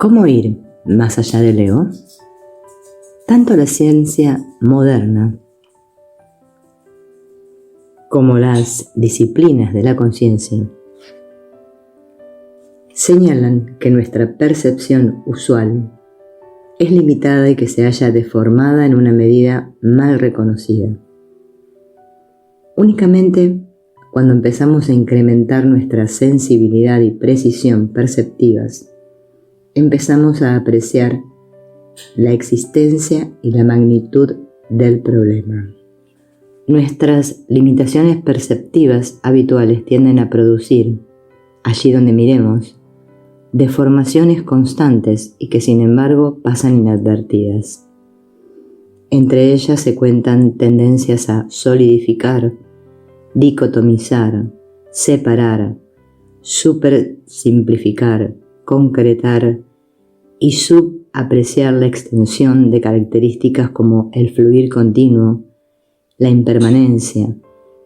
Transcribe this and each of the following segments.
¿Cómo ir más allá del ego? Tanto la ciencia moderna como las disciplinas de la conciencia señalan que nuestra percepción usual es limitada y que se halla deformada en una medida mal reconocida. Únicamente cuando empezamos a incrementar nuestra sensibilidad y precisión perceptivas, empezamos a apreciar la existencia y la magnitud del problema. Nuestras limitaciones perceptivas habituales tienden a producir, allí donde miremos, deformaciones constantes y que sin embargo pasan inadvertidas. Entre ellas se cuentan tendencias a solidificar, dicotomizar, separar, supersimplificar, concretar y subapreciar la extensión de características como el fluir continuo, la impermanencia,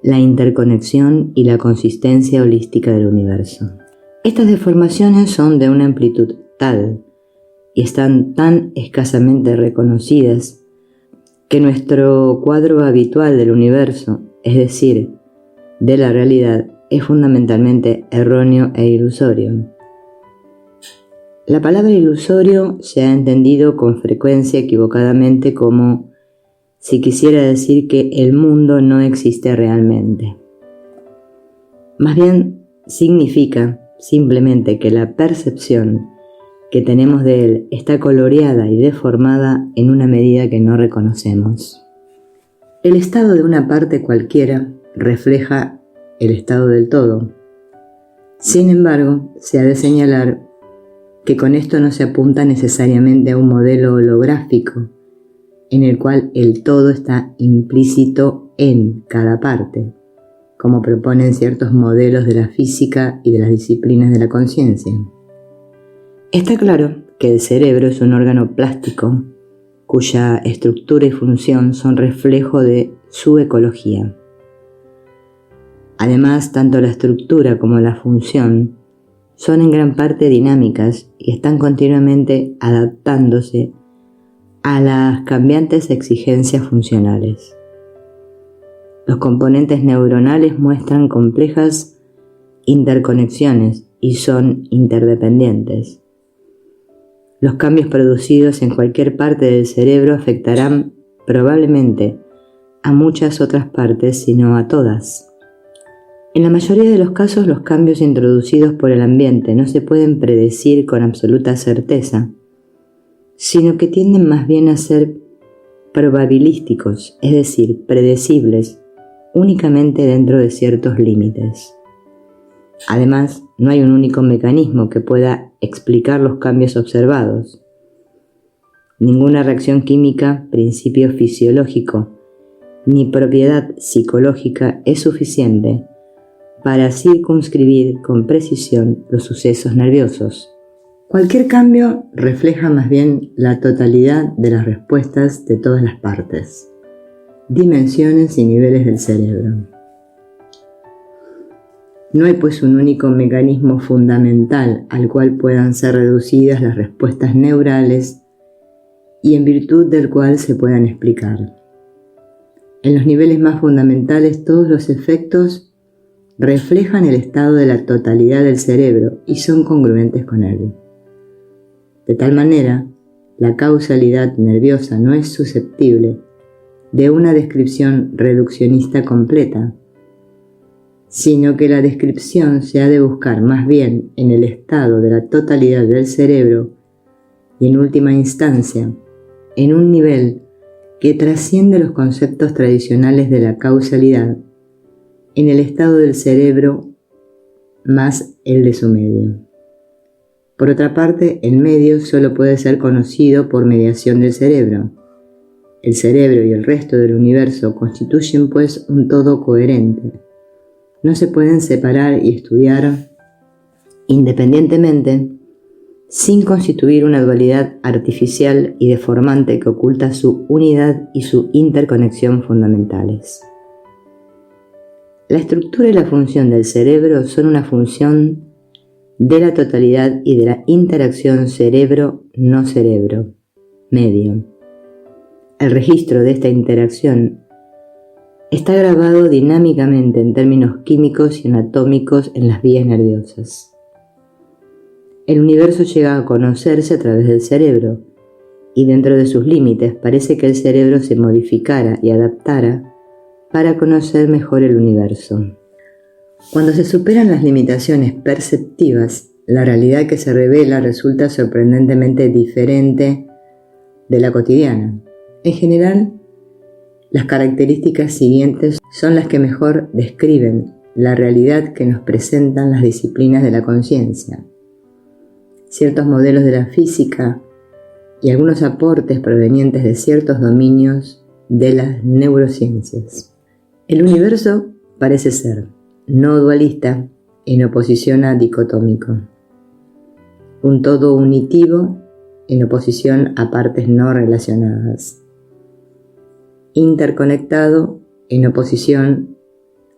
la interconexión y la consistencia holística del universo. Estas deformaciones son de una amplitud tal y están tan escasamente reconocidas que nuestro cuadro habitual del universo, es decir, de la realidad, es fundamentalmente erróneo e ilusorio. La palabra ilusorio se ha entendido con frecuencia equivocadamente como si quisiera decir que el mundo no existe realmente. Más bien significa simplemente que la percepción que tenemos de él está coloreada y deformada en una medida que no reconocemos. El estado de una parte cualquiera refleja el estado del todo. Sin embargo, se ha de señalar que con esto no se apunta necesariamente a un modelo holográfico en el cual el todo está implícito en cada parte, como proponen ciertos modelos de la física y de las disciplinas de la conciencia. Está claro que el cerebro es un órgano plástico cuya estructura y función son reflejo de su ecología. Además, tanto la estructura como la función son en gran parte dinámicas y están continuamente adaptándose a las cambiantes exigencias funcionales. Los componentes neuronales muestran complejas interconexiones y son interdependientes. Los cambios producidos en cualquier parte del cerebro afectarán probablemente a muchas otras partes, si no a todas. En la mayoría de los casos, los cambios introducidos por el ambiente no se pueden predecir con absoluta certeza, sino que tienden más bien a ser probabilísticos, es decir, predecibles únicamente dentro de ciertos límites. Además, no hay un único mecanismo que pueda explicar los cambios observados. Ninguna reacción química, principio fisiológico, ni propiedad psicológica es suficiente para circunscribir con precisión los sucesos nerviosos. Cualquier cambio refleja más bien la totalidad de las respuestas de todas las partes, dimensiones y niveles del cerebro. No hay pues un único mecanismo fundamental al cual puedan ser reducidas las respuestas neurales y en virtud del cual se puedan explicar. En los niveles más fundamentales, todos los efectos reflejan el estado de la totalidad del cerebro y son congruentes con él. De tal manera, la causalidad nerviosa no es susceptible de una descripción reduccionista completa, sino que la descripción se ha de buscar más bien en el estado de la totalidad del cerebro y en última instancia, en un nivel que trasciende los conceptos tradicionales de la causalidad, en el estado del cerebro más el de su medio. Por otra parte, el medio solo puede ser conocido por mediación del cerebro. El cerebro y el resto del universo constituyen pues un todo coherente. No se pueden separar y estudiar independientemente sin constituir una dualidad artificial y deformante que oculta su unidad y su interconexión fundamentales. La estructura y la función del cerebro son una función de la totalidad y de la interacción cerebro-no cerebro, medio. El registro de esta interacción está grabado dinámicamente en términos químicos y anatómicos en las vías nerviosas. El universo llega a conocerse a través del cerebro, y dentro de sus límites parece que el cerebro se modificara y adaptara para conocer mejor el universo. Cuando se superan las limitaciones perceptivas, la realidad que se revela resulta sorprendentemente diferente de la cotidiana. En general, las características siguientes son las que mejor describen la realidad que nos presentan las disciplinas de la conciencia. Ciertos modelos de la física y algunos aportes provenientes de ciertos dominios de las neurociencias. El universo parece ser no dualista en oposición a dicotómico, un todo unitivo en oposición a partes no relacionadas, interconectado en oposición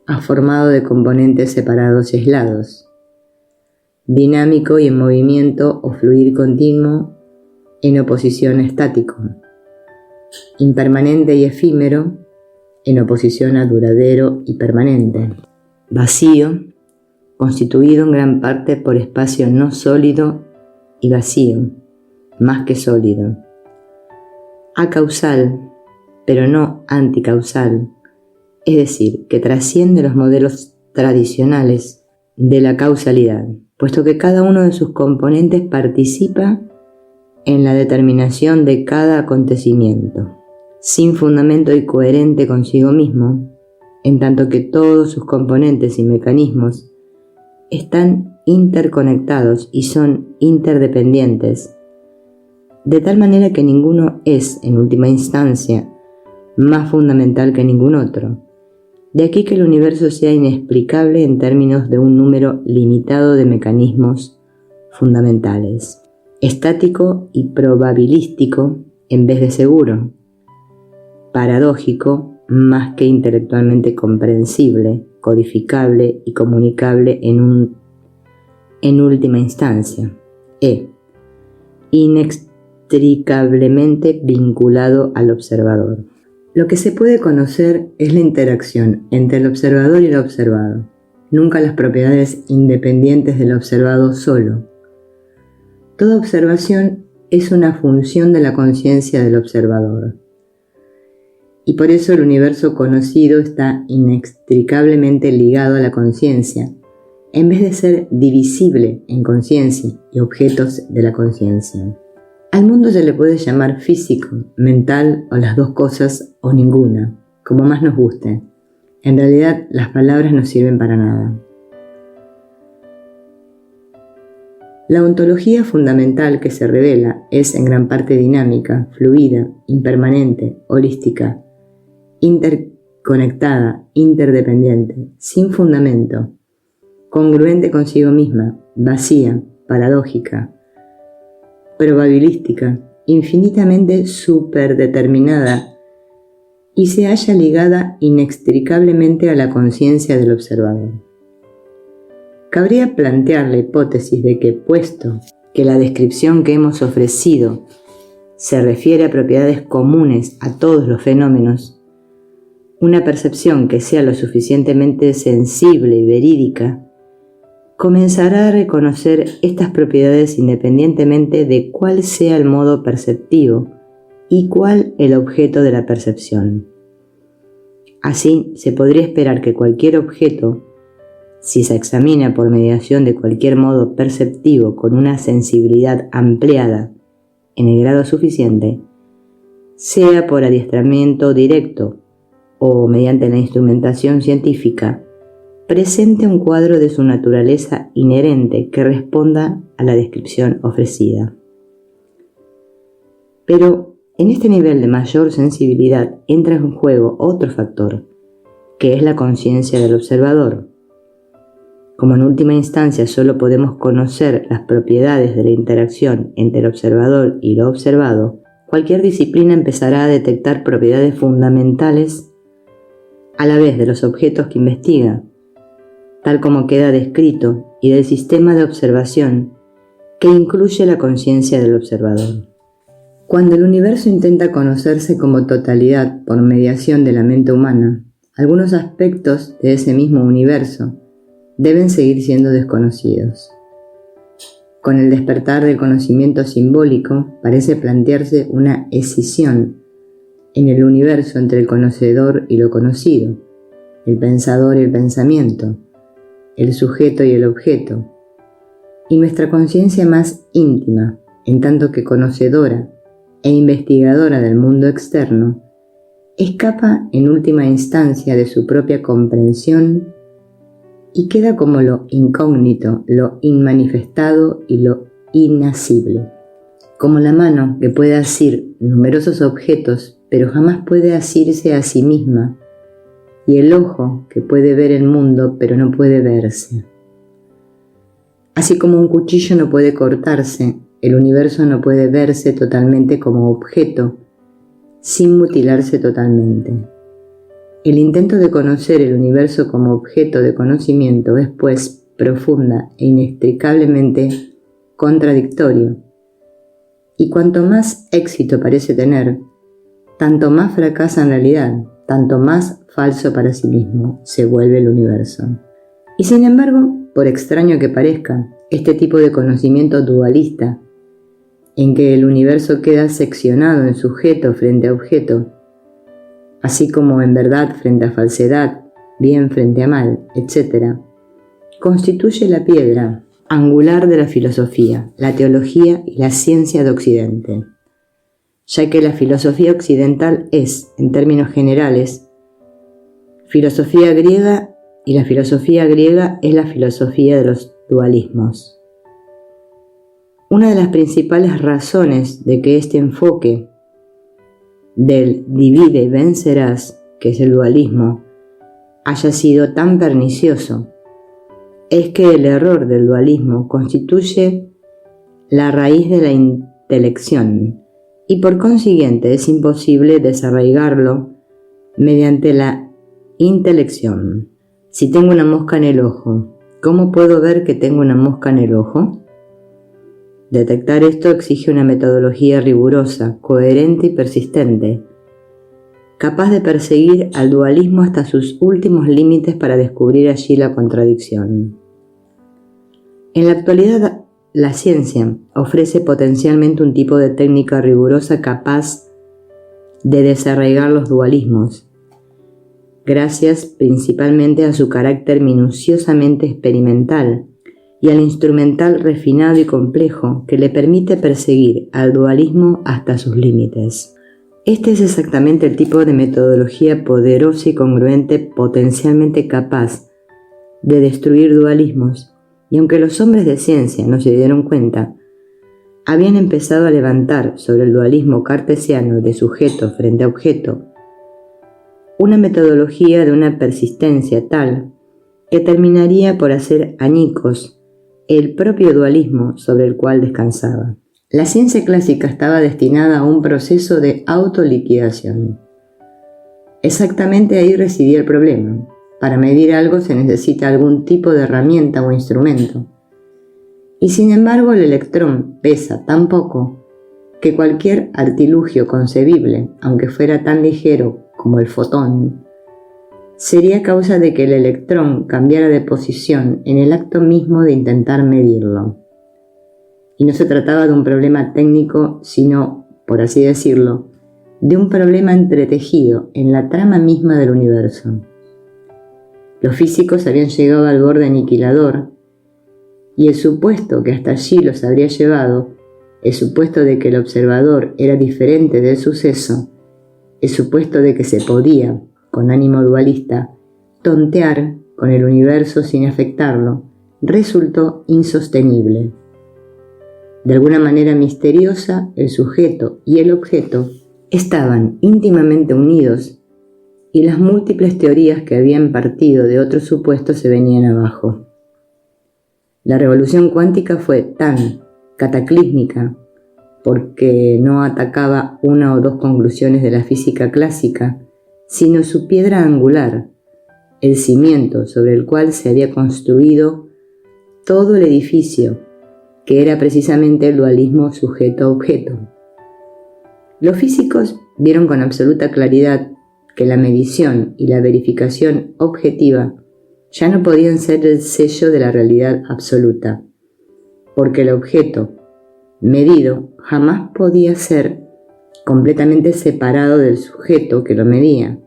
a formado de componentes separados y aislados, dinámico y en movimiento o fluir continuo en oposición a estático, impermanente y efímero en oposición a duradero y permanente, vacío, constituido en gran parte por espacio no sólido y vacío, más que sólido, acausal, pero no anticausal, es decir, que trasciende los modelos tradicionales de la causalidad, puesto que cada uno de sus componentes participa en la determinación de cada acontecimiento, sin fundamento y coherente consigo mismo, en tanto que todos sus componentes y mecanismos están interconectados y son interdependientes, de tal manera que ninguno es, en última instancia, más fundamental que ningún otro. De aquí que el universo sea inexplicable en términos de un número limitado de mecanismos fundamentales, estático y probabilístico en vez de seguro, paradójico más que intelectualmente comprensible, codificable y comunicable en última instancia, inextricablemente vinculado al observador. Lo que se puede conocer es la interacción entre el observador y el observado, nunca las propiedades independientes del observado solo. Toda observación es una función de la conciencia del observador. Y por eso el universo conocido está inextricablemente ligado a la conciencia, en vez de ser divisible en conciencia y objetos de la conciencia. Al mundo se le puede llamar físico, mental o las dos cosas o ninguna, como más nos guste. En realidad las palabras no sirven para nada. La ontología fundamental que se revela es en gran parte dinámica, fluida, impermanente, holística, interconectada, interdependiente, sin fundamento, congruente consigo misma, vacía, paradójica, probabilística, infinitamente superdeterminada y se halla ligada inextricablemente a la conciencia del observador. Cabría plantear la hipótesis de que, puesto que la descripción que hemos ofrecido se refiere a propiedades comunes a todos los fenómenos, una percepción que sea lo suficientemente sensible y verídica comenzará a reconocer estas propiedades independientemente de cuál sea el modo perceptivo y cuál el objeto de la percepción. Así, se podría esperar que cualquier objeto, si se examina por mediación de cualquier modo perceptivo con una sensibilidad ampliada en el grado suficiente, sea por adiestramiento directo o mediante la instrumentación científica, presente un cuadro de su naturaleza inherente que responda a la descripción ofrecida. Pero en este nivel de mayor sensibilidad entra en juego otro factor, que es la conciencia del observador. Como en última instancia solo podemos conocer las propiedades de la interacción entre el observador y lo observado, cualquier disciplina empezará a detectar propiedades fundamentales a la vez de los objetos que investiga, tal como queda descrito, y del sistema de observación que incluye la conciencia del observador. Cuando el universo intenta conocerse como totalidad por mediación de la mente humana, algunos aspectos de ese mismo universo deben seguir siendo desconocidos. Con el despertar del conocimiento simbólico parece plantearse una escisión en el universo entre el conocedor y lo conocido, el pensador y el pensamiento, el sujeto y el objeto, y nuestra conciencia más íntima, en tanto que conocedora e investigadora del mundo externo, escapa en última instancia de su propia comprensión y queda como lo incógnito, lo inmanifestado y lo inasible. Como la mano que puede asir numerosos objetos, pero jamás puede asirse a sí misma, y el ojo que puede ver el mundo, pero no puede verse. Así como un cuchillo no puede cortarse, el universo no puede verse totalmente como objeto, sin mutilarse totalmente. El intento de conocer el universo como objeto de conocimiento es, pues, profunda e inextricablemente contradictorio, y cuanto más éxito parece tener, tanto más fracasa en realidad, tanto más falso para sí mismo se vuelve el universo. Y sin embargo, por extraño que parezca, este tipo de conocimiento dualista, en que el universo queda seccionado en sujeto frente a objeto, así como en verdad frente a falsedad, bien frente a mal, etc., constituye la piedra angular de la filosofía, la teología y la ciencia de Occidente, ya que la filosofía occidental es, en términos generales, filosofía griega, y la filosofía griega es la filosofía de los dualismos. Una de las principales razones de que este enfoque del divide y vencerás, que es el dualismo, haya sido tan pernicioso, es que el error del dualismo constituye la raíz de la intelección y por consiguiente es imposible desarraigarlo mediante la intelección. Si tengo una mosca en el ojo, ¿cómo puedo ver que tengo una mosca en el ojo? Detectar esto exige una metodología rigurosa, coherente y persistente, capaz de perseguir al dualismo hasta sus últimos límites para descubrir allí la contradicción. En la actualidad, la ciencia ofrece potencialmente un tipo de técnica rigurosa capaz de desarraigar los dualismos, gracias principalmente a su carácter minuciosamente experimental y al instrumental refinado y complejo que le permite perseguir al dualismo hasta sus límites. Este es exactamente el tipo de metodología poderosa y congruente potencialmente capaz de destruir dualismos, y aunque los hombres de ciencia no se dieron cuenta, habían empezado a levantar sobre el dualismo cartesiano de sujeto frente a objeto una metodología de una persistencia tal que terminaría por hacer añicos el propio dualismo sobre el cual descansaba. La ciencia clásica estaba destinada a un proceso de autoliquidación. Exactamente ahí residía el problema. Para medir algo se necesita algún tipo de herramienta o instrumento. Y sin embargo el electrón pesa tan poco que cualquier artilugio concebible, aunque fuera tan ligero como el fotón, sería causa de que el electrón cambiara de posición en el acto mismo de intentar medirlo. Y no se trataba de un problema técnico, sino, por así decirlo, de un problema entretejido en la trama misma del universo. Los físicos habían llegado al borde aniquilador, y el supuesto que hasta allí los habría llevado, el supuesto de que el observador era diferente del suceso, el supuesto de que se podía, con ánimo dualista, tontear con el universo sin afectarlo, resultó insostenible. De alguna manera misteriosa, el sujeto y el objeto estaban íntimamente unidos y las múltiples teorías que habían partido de otros supuestos se venían abajo. La revolución cuántica fue tan cataclísmica porque no atacaba una o dos conclusiones de la física clásica, sino su piedra angular, el cimiento sobre el cual se había construido todo el edificio, que era precisamente el dualismo sujeto-objeto. Los físicos vieron con absoluta claridad que la medición y la verificación objetiva ya no podían ser el sello de la realidad absoluta, porque el objeto medido jamás podía ser completamente separado del sujeto que lo medía.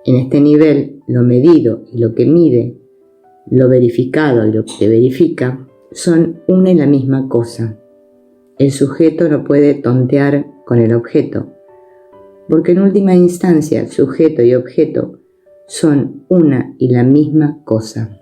En este nivel, lo medido y lo que mide, lo verificado y lo que verifica, son una y la misma cosa. El sujeto no puede tontear con el objeto, porque en última instancia, sujeto y objeto son una y la misma cosa.